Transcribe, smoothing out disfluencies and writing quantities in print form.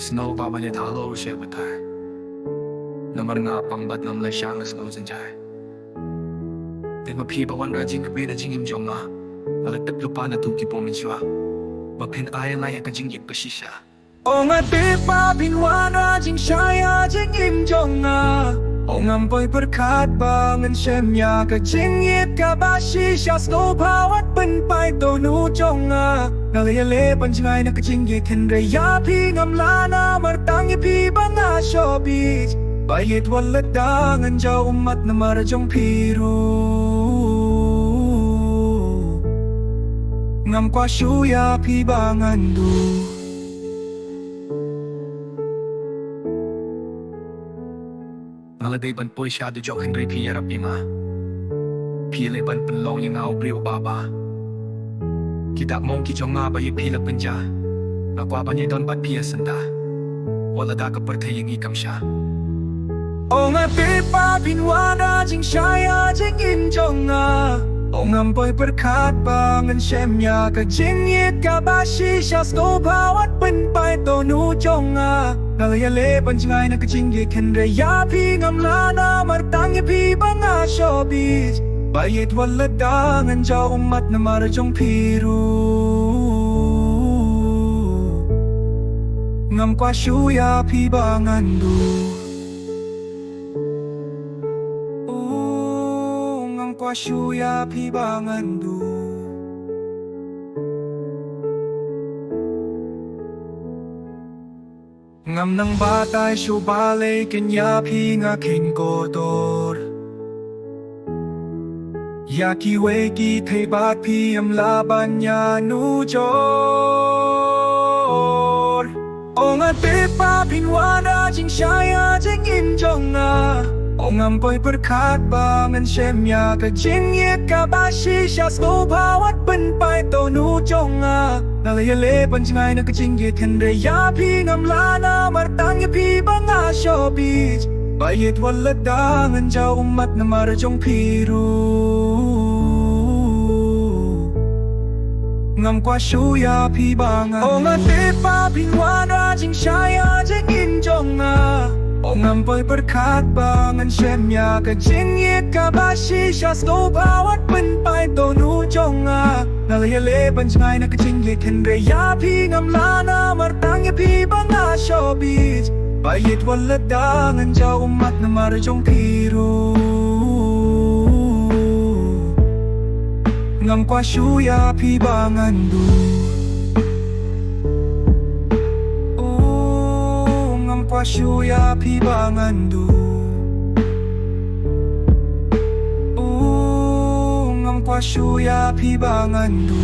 Snow ba manye thalo she batai namar nga pambat nam la shang snow zanjai tin ma phi bawan ra jing be na jing im jong ma ala tak lupa na tu ki pomin shwa ba phin ai lai ka jing yip ka shisha ong a te pa phin wa ra jing shaya jing im jong a ong am boy berkat bangen shem ya ka jing yip ka ba shisha snow pawat pen pai to nu jong a Nalele panjngai na kaching ye kenre ya phi ngam lana martang ye phi banga shobit bayit wala dangan ja umat na marajong piru ngam kwa shuya phi bangan du Naladay ban poy siya du jok henry phi yarap ima phi le ban penlong yang au priu baba Kita mong ki chong nga ba yi philak panja Nakwa ba niya don bat piya sanda Wala da ka partay yung ikam siya O nga pipa pinwada jing shaya jing in chong nga O nga boy berkat bangan shem ya ka jing yit ka ba shisha Snow bawat penpai to nu chong nga Nalayale panjngay na ka jing yit kenre ya pi ngam lana martang ya pi banga shobit Bayit wala dangan ja umat na marajong piru Ngam kwa shuya pi bangan du Ngam kwa shuya pi bangan du Ngam nang batay shubale kenya pi nga king kotor Yaki weki thay bat pi am laban ya nu jor Ong at pipa pinwada jing shaya jing in jong nga Ong am boy berkat bangan shem ya ka jing yit ka ba shisha Snow bawat penpai to nu jong nga Nalayale panjngay na ka jing yit henre ya pi ngam lana martang ya pi banga shobit Bayit wala dangan ja umat na marajong piru Ngam kwa shuya pi bangan O nga pipa pinwada jing shaya jing in jong nga O ngam boy berkat bangan shem ya ka jing yit ka ba shisha Snow bawat penpai to nu jong nga Nalayale panjngay na ka jing yit henre ya pi ngam lana martang ya pi banga shobit Bayit wala dangan ja umat na marajong piru Ngam kwa shuya pi bangan du Ngam kwa shuya pi bangan du Ngam kwa shuya pi bangan du